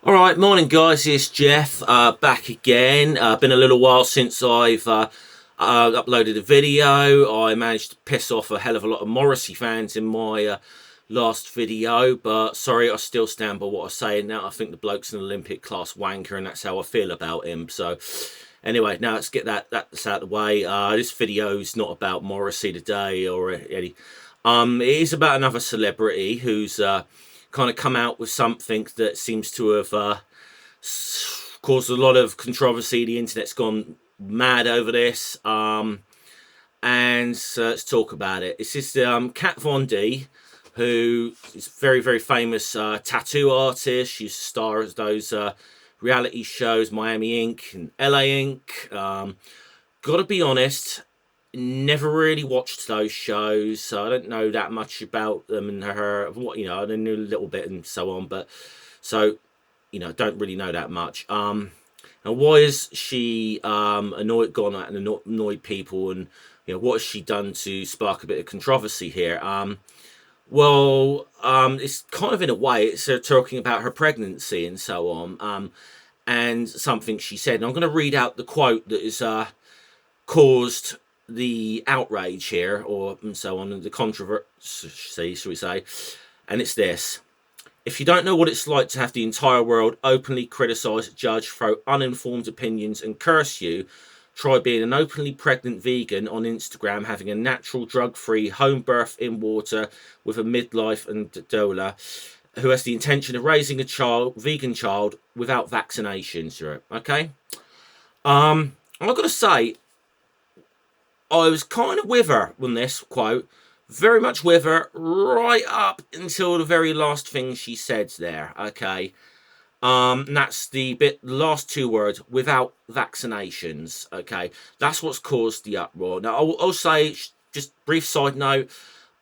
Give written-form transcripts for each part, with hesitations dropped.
All right, morning guys. It's Jeff back again. Been a little while since I've uploaded a video. I managed to piss off a hell of a lot of Morrissey fans in my last video, but sorry, I still stand by what I say. Now I think the bloke's an Olympic class wanker, and that's how I feel about him. So anyway, now let's get that's out of the way. This video is not about Morrissey today or any. It is about another celebrity who's kind of come out with something that seems to have caused a lot of controversy. The internet's gone mad over this, and let's talk about it. It's this Kat Von D, who is a very, very famous tattoo artist. She's a star of those reality shows, Miami Ink and LA Ink. Gotta be honest, never really watched those shows, so I don't know that much about them and her. What I knew a little bit and so on, but so don't really know that much. And why is she gone out and annoyed people, and what has she done to spark a bit of controversy here? It's kind of, in a way, it's talking about her pregnancy and so on, and something she said. And I'm going to read out the quote that is caused the outrage here, or and so on, and the controversy, shall we say. And it's this: if you don't know what it's like to have the entire world openly criticize, judge, throw uninformed opinions and curse you, try being an openly pregnant vegan on Instagram, having a natural drug-free home birth in water with a midlife and doula who has the intention of raising a vegan child without vaccinations. Okay. I've got to say, I was kind of with her on this quote, very much with her, right up until the very last thing she said there. Okay. And that's the last two words, without vaccinations. Okay. That's what's caused the uproar. Now, I'll say, just brief side note,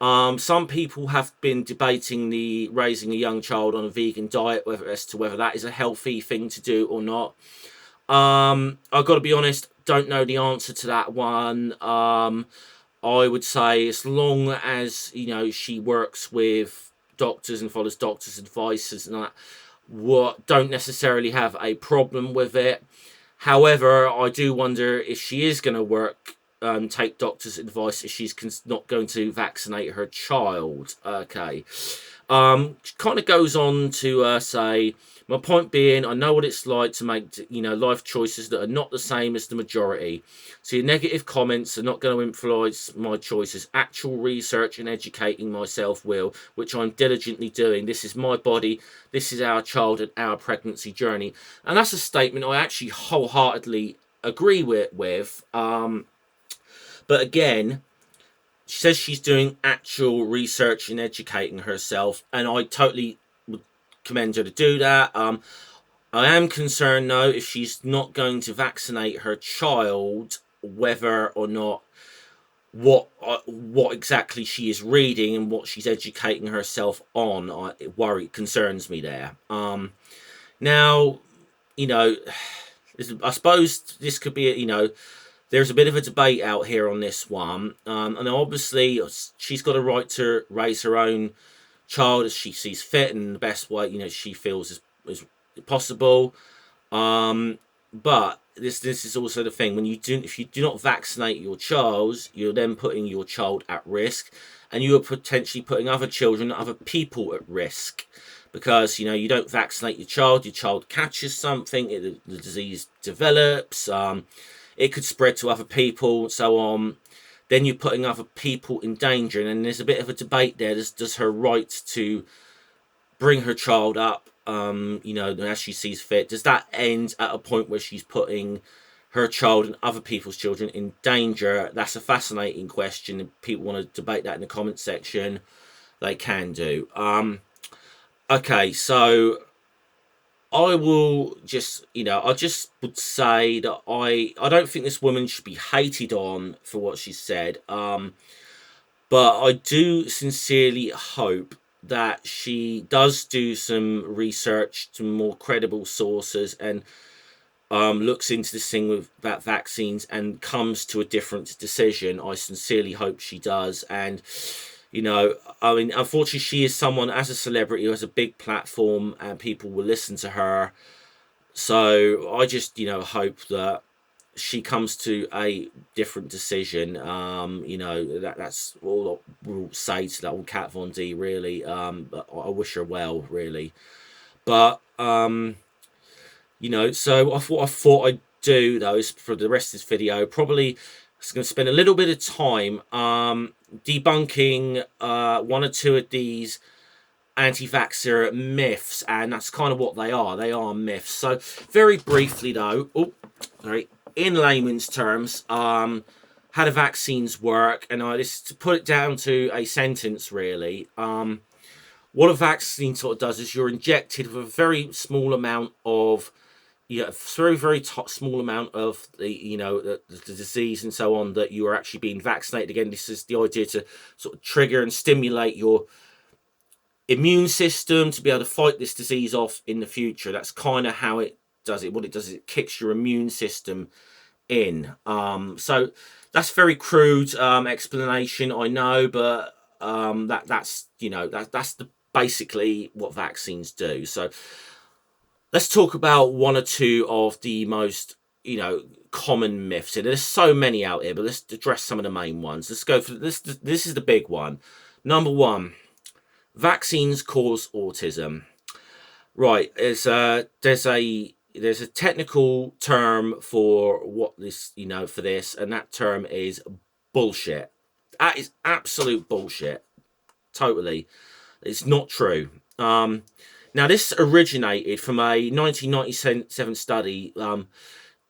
some people have been debating the raising a young child on a vegan diet, as to whether that is a healthy thing to do or not. I've got to be honest, don't know the answer to that one. I would say, as long as she works with doctors and follows doctors' advices and that, don't necessarily have a problem with it. However, I do wonder if she is going to take doctors' advice, if she's not going to vaccinate her child. Okay. Kind of goes on to say, my point being, I know what it's like to make life choices that are not the same as the majority. So your negative comments are not going to influence my choices. Actual research and educating myself will, which I'm diligently doing. This is my body. This is our child and our pregnancy journey. And that's a statement I actually wholeheartedly agree with. But again, she says she's doing actual research and educating herself, and I totally would commend her to do that. I am concerned, though, if she's not going to vaccinate her child, whether or not what exactly she is reading and what she's educating herself on. Concerns me there. Now, I suppose this could be there's a bit of a debate out here on this one, and obviously she's got a right to raise her own child as she sees fit and the best way she feels is possible. But this is also the thing: if you do not vaccinate your child, you're then putting your child at risk, and you are potentially putting other children, other people at risk, because you don't vaccinate your child catches something, the disease develops. It could spread to other people, so on. Then you're putting other people in danger, and there's a bit of a debate there. Does her right to bring her child up, as she sees fit, does that end at a point where she's putting her child and other people's children in danger? That's a fascinating question. If people want to debate that in the comment section, they can do. Okay, so I will just, I just would say that I don't think this woman should be hated on for what she said. But I do sincerely hope that she does do some research to more credible sources and looks into this thing about vaccines and comes to a different decision. I sincerely hope she does. And You know, I mean, unfortunately, she is someone as a celebrity who has a big platform and people will listen to her. So I just, hope that she comes to a different decision. That's all I will say to that old Kat Von D. Really, but I wish her well, really. But so what I thought I'd do though is for the rest of this video, probably it's going to spend a little bit of time debunking one or two of these anti-vaxxer myths, and that's kind of what they are. They are myths. So very briefly though, in layman's terms, how do vaccines work? And I just to put it down to a sentence, really. What a vaccine sort of does is you're injected with a very small amount of, very very small amount of the disease and so on that you are actually being vaccinated again. This is the idea to sort of trigger and stimulate your immune system to be able to fight this disease off in the future. That's kind of how it does it. What it does is it kicks your immune system in. So that's very crude explanation, I know, but that's basically what vaccines do. So let's talk about one or two of the most common myths. And there's so many out here, but let's address some of the main ones. Let's go for this. This is the big one. Number one, vaccines cause autism. Right, there's a technical term for what this, for this, and that term is bullshit. That is absolute bullshit. Totally. It's not true. Now, this originated from a 1997 study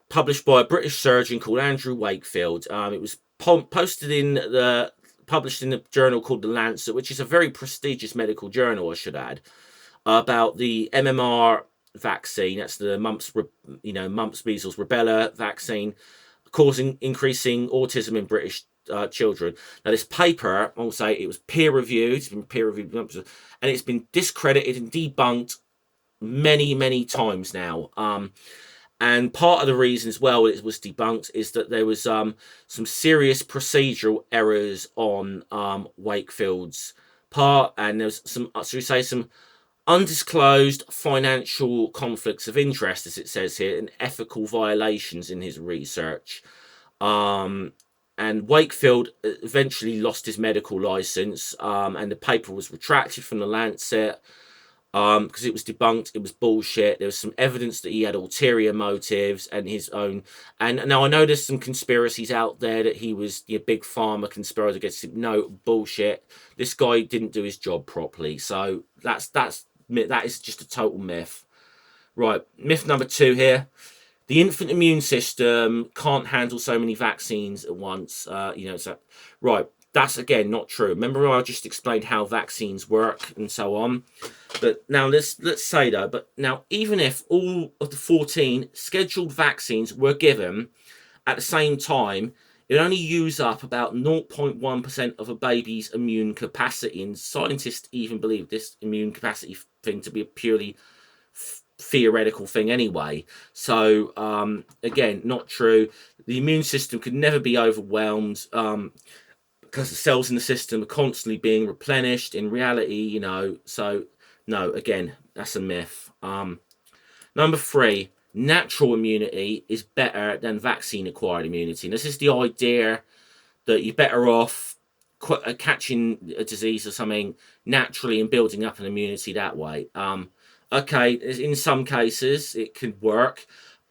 published by a British surgeon called Andrew Wakefield. It was published in the journal called The Lancet, which is a very prestigious medical journal, I should add, about the MMR vaccine. That's the mumps, measles, rubella vaccine, causing increasing autism in British children. Now, this paper, I'll say, it was peer reviewed. It's been peer reviewed, and it's been discredited and debunked many, many times now. And part of the reason as well it was debunked is that there was some serious procedural errors on Wakefield's part, and there's some, some undisclosed financial conflicts of interest, as it says here, and ethical violations in his research. And Wakefield eventually lost his medical license, and the paper was retracted from the Lancet because it was debunked. It was bullshit. There was some evidence that he had ulterior motives and his own. And now I know there's some conspiracies out there that he was a big pharma conspirator against him. No, bullshit. This guy didn't do his job properly. So that is just a total myth. Right, myth number two here. The infant immune system can't handle so many vaccines at once. Right, that's again not true. Remember, I just explained how vaccines work and so on. But now let's say though. But now, even if all of the 14 scheduled vaccines were given at the same time, it only use up about 0.1% of a baby's immune capacity, and scientists even believe this immune capacity thing to be a purely theoretical thing anyway. So again, not true. The immune system could never be overwhelmed because the cells in the system are constantly being replenished in reality, so no, again, that's a myth. Number three, natural immunity is better than vaccine acquired immunity, and this is the idea that you're better off catching a disease or something naturally and building up an immunity that way. Okay, in some cases it could work,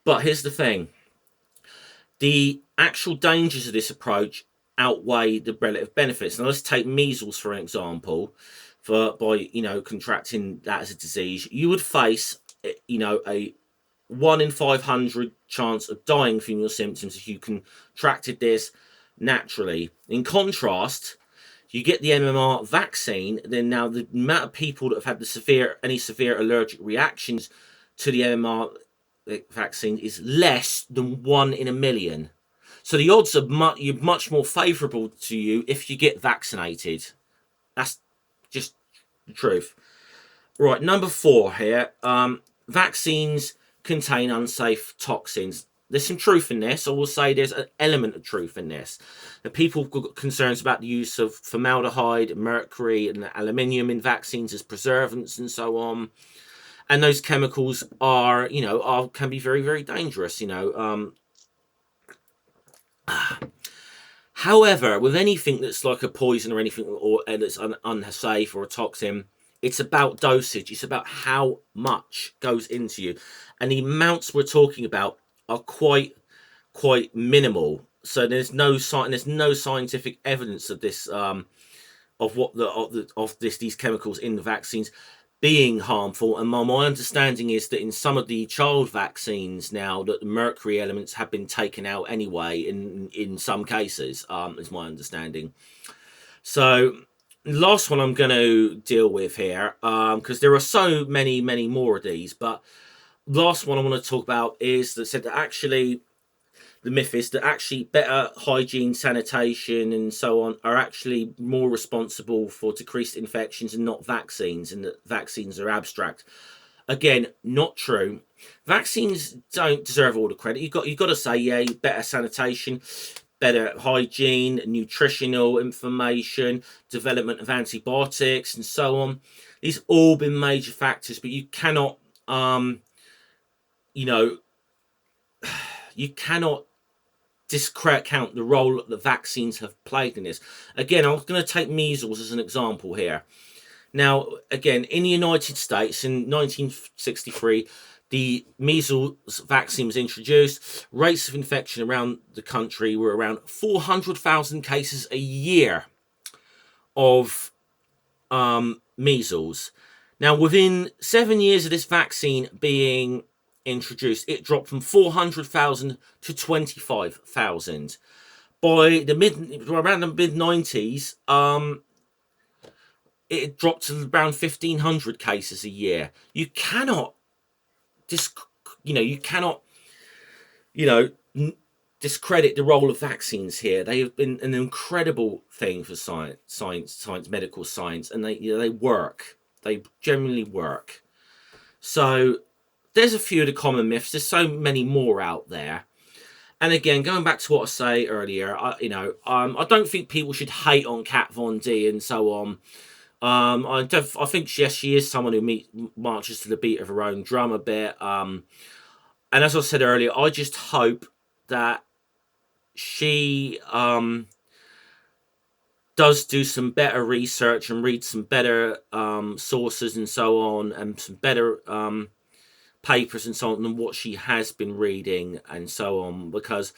but here's the thing. The actual dangers of this approach outweigh the relative benefits. Now, let's take measles for an example. By contracting that as a disease, you would face a 1 in 500 chance of dying from your symptoms if you contracted this naturally. In contrast, you get the MMR vaccine, then now the amount of people that have had any severe allergic reactions to the MMR vaccine is less than 1 in a million. So the odds are much more favourable to you if you get vaccinated. That's just the truth. Right, number four here. Vaccines contain unsafe toxins. there's some truth in this. I will say there's an element of truth in this. The people have got concerns about the use of formaldehyde, mercury, and aluminium in vaccines as preservatives and so on. And those chemicals are, can be very, very dangerous. However, with anything that's like a poison or anything, or that's unsafe or a toxin, it's about dosage. It's about how much goes into you, and the amounts we're talking about are quite minimal. So there's no scientific evidence of this, of what of these chemicals in the vaccines being harmful. And my understanding is that in some of the child vaccines now, that the mercury elements have been taken out anyway in some cases, is my understanding. So the last one I'm going to deal with here, because there are so many more of these, but last one I want to talk about is that said that actually the myth is that actually better hygiene, sanitation, and so on are actually more responsible for decreased infections and not vaccines, and that vaccines are abstract. Again, not true. Vaccines don't deserve all the credit. You've got to say, yeah, better sanitation, better hygiene, nutritional information, development of antibiotics, and so on. These all been major factors, but you cannot, you know, you cannot discount the role that the vaccines have played in this. Again, I'm going to take measles as an example here. Now, again, in the United States in 1963, the measles vaccine was introduced. Rates of infection around the country were around 400,000 cases a year of measles. Now, within 7 years of this vaccine being introduced, it dropped from 400,000 to 25,000. By around the mid 90s, it dropped to around 1,500 cases a year. You cannot discredit the role of vaccines here. They have been an incredible thing for science, medical science, and they work. They genuinely work. So there's a few of the common myths. There's so many more out there. And again, going back to what I say earlier, I don't think people should hate on Kat Von D and so on. I think yes, she is someone who marches to the beat of her own drum a bit. And as I said earlier, I just hope that she does do some better research and read some better sources and so on, and some better papers and so on than what she has been reading and so on, because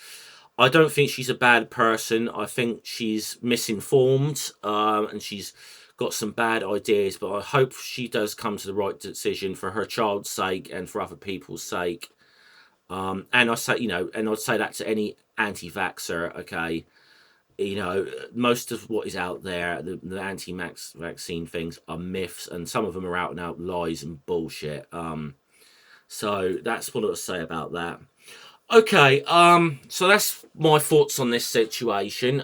I don't think she's a bad person. I think she's misinformed, and she's got some bad ideas, but I hope she does come to the right decision for her child's sake and for other people's sake. And I say, and I'd say that to any anti-vaxxer, okay? Most of what is out there, the anti-max vaccine things are myths, and some of them are out and out lies and bullshit. So that's what I'll say about that. Okay, so that's my thoughts on this situation.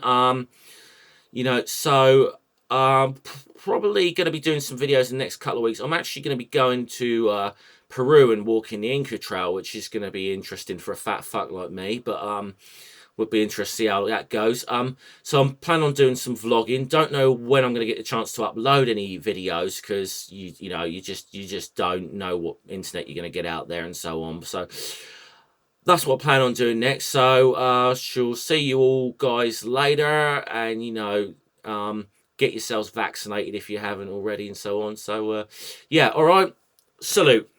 Probably going to be doing some videos in the next couple of weeks. I'm actually going to be going to Peru and walking the Inca Trail, which is going to be interesting for a fat fuck like me. But would be interesting to see how that goes. So I'm planning on doing some vlogging. Don't know when I'm going to get the chance to upload any videos, because you just don't know what internet you're going to get out there and so on. So that's what I plan on doing next. So she'll see you all guys later, and get yourselves vaccinated if you haven't already and so on. So yeah, all right, salute.